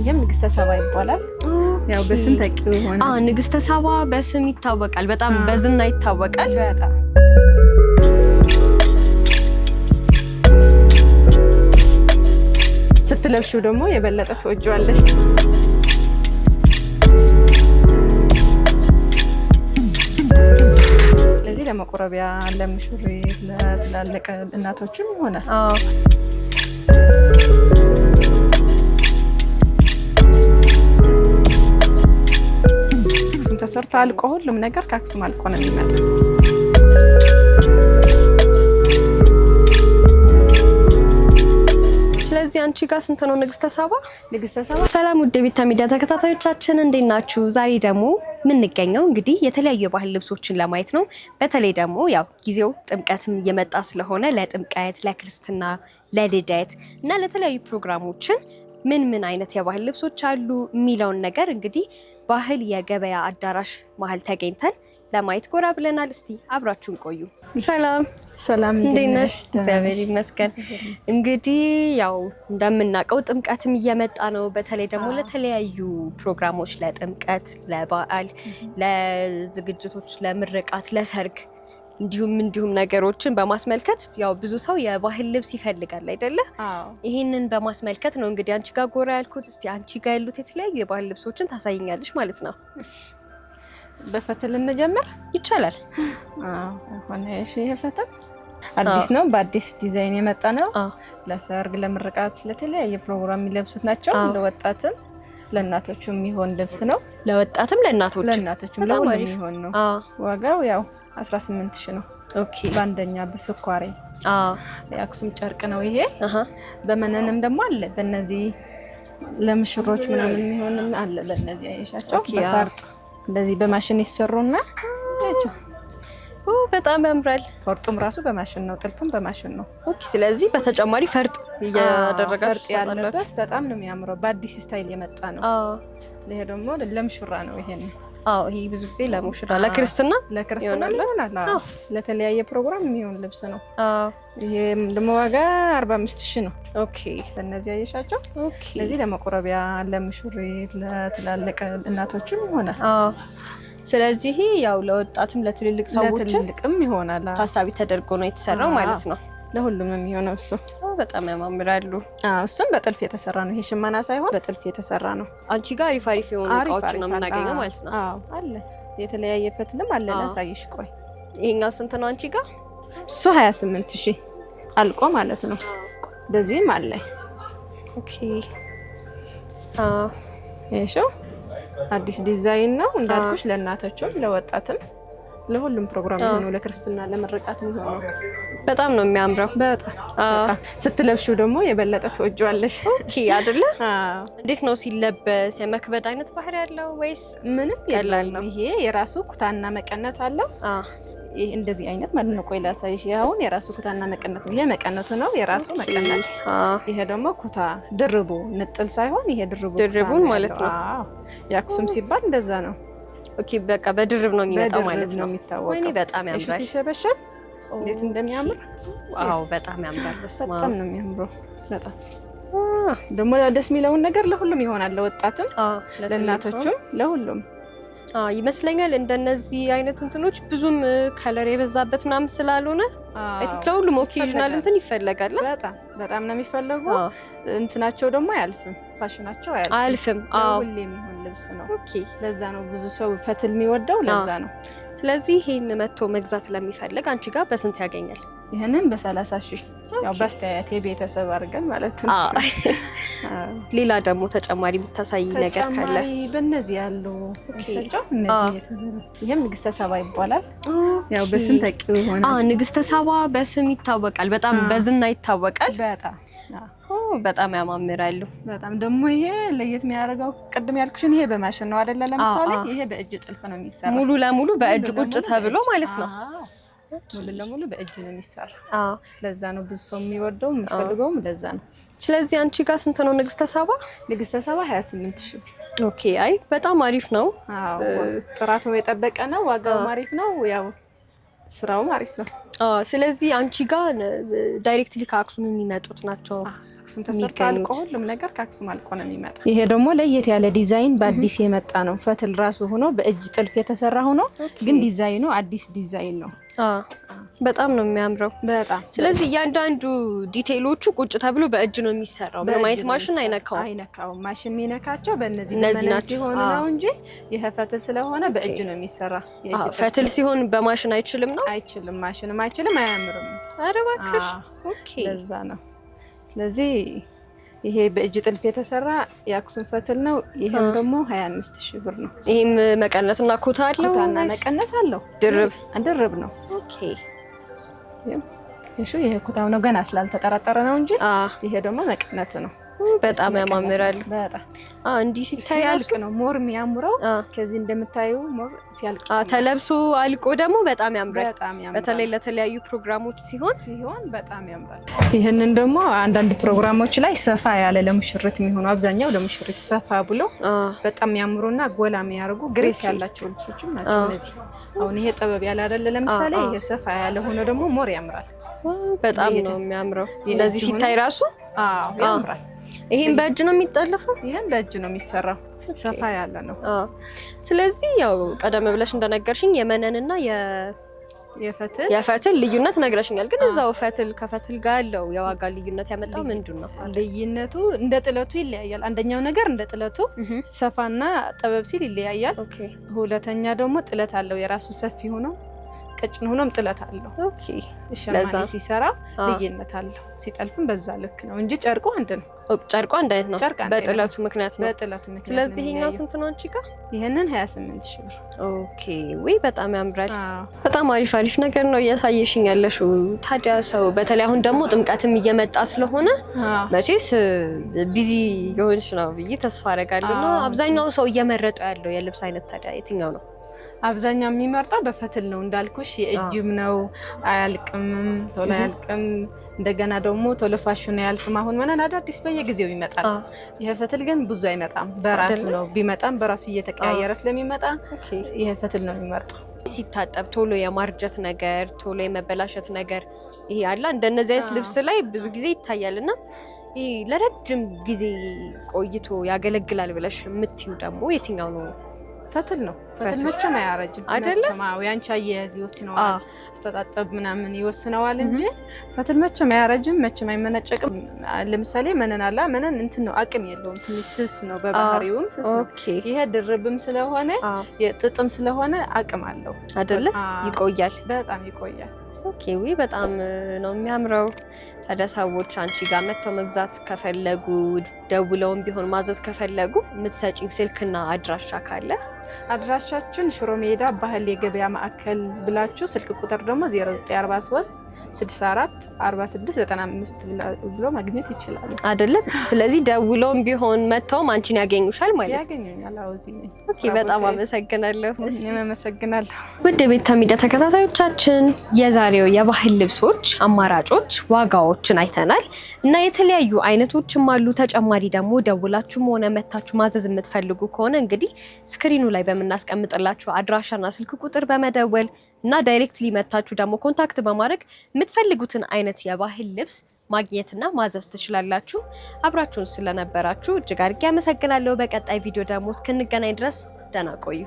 ይሄም ንግስተ ሳባ ይባላል። ያው በስም ተቂው ሆነ። ንግስተ ሳባ በስም ይታወቃል፣ በጣም በዝና ይታወቃል። በጣም ስትለብሺው ደግሞ የበለጠ ትወጂዋለሽ። ለዚህ ለመቆረቢያ ለሙሽሪት ለትላልቅ እናቶችም ይሆናል። አክሱም ተሰርቶ አልቆ ሁሉም ነገር ከአክሱም አልቆ ነው የሚመጣው። ስለዚህ አንቺ ጋር ስንት ነው ንግስተ ሳባ? ንግስተ ሳባ። ሰላም ውድ ቤታ ሚዲያ ተከታታዮቻችን እንዴት ናችሁ? ዛሬ ደግሞ የምንገኘው እንግዲህ የተለያዩ የባህል ልብሶችን ለማየት ነው። በተለይ ደግሞ ያው ጊዜው ጥምቀትም እየመጣ ስለሆነ ለጥምቀት፣ ለክርስትና፣ ለልደት እና ለተለያዩ ፕሮግራሞችን ምን አይነት የባህል ልብሶች አሉ የሚለውን ነገር እንግዲህ ባህል የገበያ አዳራሽ መሀል ተገኝተን ለማየት ጎራ ብለናል። እስቲ አብራችሁን ቆዩ። ሰላም እንዴት ነሽ? እግዚአብሔር ይመስገን። እንግዲህ ያው እንደምናውቀው ጥምቀትም እየመጣ ነው። በተለይ ደግሞ ለተለያዩ ፕሮግራሞች ለጥምቀት፣ ለበዓል፣ ለዝግጅቶች፣ ለምርቃት፣ ለሰርግ እንዲሁም ነገሮችን በማስመልከት ያው ብዙ ሰው የባህል ልብስ ይፈልጋል አይደለ? ይሄንን በማስመልከት ነው እንግዲህ አንቺ ጋር ጎራ ያልኩት። እስቲ አንቺ ጋር ያሉት የተለያዩ የባህል ልብሶችን ታሳይኛለሽ ማለት ነው። በፈትል እንጀምር ይቻላል? ሆነ። እሺ፣ ይሄ ፈትል አዲስ ነው፣ በአዲስ ዲዛይን የመጣ ነው። ለሰርግ፣ ለምርቃት፣ ለተለያየ ፕሮግራም የሚለብሱት ናቸው። ለወጣትም ለእናቶችም የሚሆን ልብስ ነው። ለወጣትም ለእናቶችም ለሁሉም የሚሆን ነው። ዋጋው ያው 18000 ነው። ኦኬ። በአንደኛ በስኳሬ የአክሱም ጨርቅ ነው ይሄ። በመነንም ደግሞ አለ። በእነዚህ ለምሽሮች ምናምን የሚሆን አለ። በእነዚህ አይሻቸው በፈርጥ እንደዚህ በማሽን ይሰሩና ያቸው በጣም ያምራል። ፈርጡም ራሱ በማሽን ነው፣ ጥልፉም በማሽን ነው። ኦኬ። ስለዚህ በተጨማሪ ፈርጥ እያደረጋችሁ ያለበት በጣም ነው የሚያምረው። በአዲስ ስታይል የመጣ ነው። ይሄ ደግሞ ለምሽራ ነው። ይሄን ይሄ ብዙ ጊዜ ለሙሽራ ለክርስትና ይሆናል። ለተለያየ ፕሮግራም የሚሆን ልብስ ነው። ይሄ ደግሞ ዋጋ 45000 ነው። ኦኬ። በእነዚህ አየሻቸው። ኦኬ። ለዚህ ለመቆረቢያ ለሙሽሪት ለትላልቅ እናቶችም ይሆናል። ስለዚህ ያው ለወጣትም ለትልልቅ ሰዎችም ይሆናል። ታሳቢ ተደርጎ ነው የተሰራው ማለት ነው። ለሁሉም የሚሆነው እሱ በጣም ያማምራሉ። እሱም በጥልፍ የተሰራ ነው። ይሄ ሽመና ሳይሆን በጥልፍ የተሰራ ነው። አንቺ ጋር አሪፍ የሆኑ እቃዎች ነው የምናገኘው ማለት ነው። አለ የተለያየ ፈትልም አለ። ላሳይሽ። ቆይ ይሄኛው ስንት ነው አንቺ ጋር? እሱ 28000 አልቆ ማለት ነው። በዚህም አለ። ኦኬ። እሺ፣ አዲስ ዲዛይን ነው እንዳልኩሽ። ለእናቶችም ለወጣትም ለሁሉም ፕሮግራም ነው። ለክርስትና ለምርቃት ነው። በጣም ነው የሚያምረው። በጣም ስትለብሺው ደግሞ የበለጠ ትወጂዋለሽ። ኦኬ አይደለ? እንዴት ነው ሲለበስ? የመክበድ አይነት ባህሪ ያለው ወይስ ምንም ቀላል ነው? ይሄ የራሱ ኩታና መቀነት አለው። ይሄ እንደዚህ አይነት ማለት ነው። ቆይ ላሳይሽ። አሁን የራሱ ኩታና መቀነት ነው። ይሄ መቀነቱ ነው የራሱ መቀነት። ይሄ ደግሞ ኩታ ድርቡ ንጥል ሳይሆን ይሄ ድርቡን ማለት ነው። የአክሱም ሲባል እንደዛ ነው። ኦኬ። በቃ በድርብ ነው የሚመጣው ማለት ነው። ወይኔ በጣም ያምራል። እሺ፣ ሲሸበሸብ እንዴት እንደሚያምር ዋው! በጣም ያምራል። በጣም ነው የሚያምረው። በጣም ደግሞ ደስ የሚለውን ነገር ለሁሉም ይሆናል። ለወጣትም ለእናቶችም ለሁሉም ይመስለኛል። እንደነዚህ አይነት እንትኖች ብዙም ከለር የበዛበት ምናምን ስላልሆነ ለሁሉም ኦኬዥናል እንትን ይፈለጋል። በጣም ነው የሚፈለጉ። እንትናቸው ደግሞ አያልፍም፣ ፋሽናቸው አያልፍም። ሁሌ የሚሆን ልብስ ነው። ኦኬ። ለዛ ነው ብዙ ሰው ፈትል የሚወደው፣ ለዛ ነው። ስለዚህ ይሄን መጥቶ መግዛት ለሚፈልግ አንቺ ጋር በስንት ያገኛል? ይሄንን በ30000 ያው በአስተያየት የቤተሰብ አድርገን ማለት ነው። ሌላ ደግሞ ተጨማሪ የምታሳይ ነገር ካለ? ተጨማሪ በእነዚህ ያሉ ሰጫው እነዚህ ይሄም ንግስተ ሳባ ይባላል። ያው በስም ተቂው ሆነ። ንግስተ ሳባ በስም ይታወቃል፣ በጣም በዝና ይታወቃል። በጣም ያማምራሉ። በጣም ደግሞ ይሄ ለየት የሚያደርገው ቅድም ያልኩሽን ይሄ በማሽን ነው አይደለ? ለምሳሌ ይሄ በእጅ ጥልፍ ነው የሚሰራው። ሙሉ ለሙሉ በእጅ ቁጭ ተብሎ ማለት ነው። ሙሉ ለሙሉ በእጅ ነው የሚሰራው። ለዛ ነው ብዙ ሰው የሚወደው የሚፈልገውም ለዛ ነው። ስለዚህ አንቺ ጋር ስንት ነው ንግስተ ሳባ? ንግስተ ሳባ 28000። ኦኬ። አይ በጣም አሪፍ ነው። ጥራቱ የጠበቀ ነው። ዋጋው አሪፍ ነው። ያው ስራው አሪፍ ነው። ስለዚህ አንቺ ጋር ዳይሬክትሊ ከአክሱም የሚመጡት ናቸው ከአክሱም ተሰርቶ አልቆ ሁሉም ነገር ከአክሱም አልቆ ነው የሚመጣ። ይሄ ደግሞ ለየት ያለ ዲዛይን በአዲስ የመጣ ነው። ፈትል ራሱ ሆኖ በእጅ ጥልፍ የተሰራ ሆኖ ግን ዲዛይኑ አዲስ ዲዛይን ነው። በጣም ነው የሚያምረው በጣም። ስለዚህ እያንዳንዱ ዲቴይሎቹ ቁጭ ተብሎ በእጅ ነው የሚሰራው። በማየት ማሽን አይነካውም። ማሽን የሚነካቸው በእነዚህ ሲሆን ነው እንጂ ይሄ ፈትል ስለሆነ በእጅ ነው የሚሰራ። ፈትል ሲሆን በማሽን አይችልም ነው? አይችልም። ማሽንም አይችልም፣ አያምርም። ኧረ እባክሽ። ኦኬ ለዛ ነው። ስለዚህ ይሄ በእጅ ጥልፍ የተሰራ የአክሱም ፈትል ነው። ይሄም ደግሞ 25000 ብር ነው። ይሄም መቀነትና ኩታ አለው? ኩታና መቀነት አለው። ድርብ ነው። ኦኬ ይሄ ኩታው ነው ገና ስላልተጠራጠረ ነው እንጂ ይሄ ደግሞ መቀነቱ ነው። በጣም ያማምራል። በጣም እንዲህ ሲያልቅ ነው ሞር የሚያምረው። ከዚህ እንደምታዩ ሞር ሲያልቅ ተለብሶ አልቆ ደግሞ በጣም ያምራል። በተለይ ለተለያዩ ፕሮግራሞች ሲሆን በጣም ያምራል። ይሄንን ደግሞ አንዳንድ ፕሮግራሞች ላይ ሰፋ ያለ ለሙሽሪት የሚሆኑ አብዛኛው ለሙሽሪት ሰፋ ብሎ በጣም ያምሩና ጎላ የሚያርጉ ግሬስ ያላቸው ልብሶችም ናቸው እነዚህ። አሁን ይሄ ጥበብ ያለ አይደለ? ለምሳሌ ይሄ ሰፋ ያለ ሆኖ ደግሞ ሞር ያምራል። በጣም ነው የሚያምረው። እንደዚህ ሲታይ ራሱ ያምራል። ይሄን በእጅ ነው የሚጠለፈው? ይሄን በእጅ ነው የሚሰራው። ሰፋ ያለ ነው። ስለዚህ ያው ቀደም ብለሽ እንደነገርሽኝ የመነንና የፈትል ልዩነት ነግረሽኛል። ግን እዛው ከፈትል ጋር ያለው የዋጋ ልዩነት ያመጣው ምንድን ነው? ልዩነቱ እንደ ጥለቱ ይለያያል። አንደኛው ነገር እንደ ጥለቱ ሰፋና ጠበብ ሲል ይለያያል። ሁለተኛ ደግሞ ጥለት አለው የራሱ ሰፊ ሆኖ ቀጭን ሆኖም ጥለት አለው። ኦኬ ለዛ ሲሰራ ልዩነት አለው። ሲጠልፍም በዛ ልክ ነው እንጂ ጨርቁ አንድ ነው። ጨርቁ አንድ አይነት ነው በጥለቱ ምክንያት ነው። ስለዚህ ይሄኛው ስንት ነው አንቺ ጋር? ይሄንን 28000 ብር። ኦኬ ወይ በጣም ያምራል። በጣም አሪፍ ነገር ነው እያሳየሽኝ ያለሽው። ታዲያ ሰው በተለይ አሁን ደግሞ ጥምቀትም እየመጣ ስለሆነ መቼስ ቢዚ የሆንሽ ነው ብዬ ተስፋ አደርጋለሁ። እና አብዛኛው ሰው እየመረጠ ያለው የልብስ አይነት ታዲያ የትኛው ነው? አብዛኛው የሚመርጠው በፈትል ነው እንዳልኩሽ። የእጅም ነው አያልቅም፣ ቶሎ አያልቅም። እንደገና ደግሞ ቶሎ ፋሽን አያልቅም። አሁን መነን አዳዲስ በየጊዜው ይመጣል። ይሄ ፈትል ግን ብዙ አይመጣም። በራሱ ነው ቢመጣም በራሱ እየተቀያየረ ስለሚመጣ ይሄ ፈትል ነው የሚመርጠው። ሲታጠብ ቶሎ የማርጀት ነገር፣ ቶሎ የመበላሸት ነገር ይሄ አለ። እንደነዚህ አይነት ልብስ ላይ ብዙ ጊዜ ይታያልና ይሄ ለረጅም ጊዜ ቆይቶ ያገለግላል ብለሽ የምትዩ ደግሞ የትኛው ነው? ፈትል ነው። ፈትል መቼም አያረጅም አይደለ? ያንቺ አያያዝ ይወስነዋል፣ አስተጣጠብ ምናምን ይወስነዋል እንጂ ፈትል መቼም አያረጅም፣ መቼም አይመነጨቅም። ለምሳሌ መነን አለ። መነን እንትን ነው አቅም የለውም፣ ትንሽ ስስ ነው፣ በባህሪውም ስስ ነው። ይሄ ድርብም ስለሆነ የጥጥም ስለሆነ አቅም አለው አይደለ? ይቆያል፣ በጣም ይቆያል። ኦኬ ወይ በጣም ነው የሚያምረው። ታዲያ ሰዎች አንቺ ጋር መጥተው መግዛት ከፈለጉ ደውለውም ቢሆን ማዘዝ ከፈለጉ የምትሰጪኝ ስልክና አድራሻ ካለ? አድራሻችን ሽሮ ሜዳ ባህል የገበያ ማዕከል ብላችሁ ስልክ ቁጥር ደግሞ 0943 64 46 95 ብሎ ማግኘት ይችላሉ አይደለ? ስለዚህ ደውለውም ቢሆን መጥተውም አንቺን ያገኙሻል ማለት ነው? ያገኙኛል። አዎ እዚህ ነኝ። እስኪ በጣም አመሰግናለሁ። እኔም አመሰግናለሁ። ውድ ቤታ ሚዲያ ተከታታዮቻችን የዛሬው የባህል ልብሶች አማራጮች ዋጋዎችን አይተናል እና የተለያዩ አይነቶችም አሉ። ተጨማሪ ደግሞ ደውላችሁም ሆነ መታችሁ ማዘዝ የምትፈልጉ ከሆነ እንግዲህ ስክሪኑ ላይ በምናስቀምጥላችሁ አድራሻና ስልክ ቁጥር በመደወል እና ዳይሬክትሊ መታችሁ ደግሞ ኮንታክት በማድረግ የምትፈልጉትን አይነት የባህል ልብስ ማግኘትና ማዘዝ ትችላላችሁ። አብራችሁን ስለነበራችሁ እጅግ አድርጌ አመሰግናለሁ። በቀጣይ ቪዲዮ ደግሞ እስክንገናኝ ድረስ ደህና ቆዩ።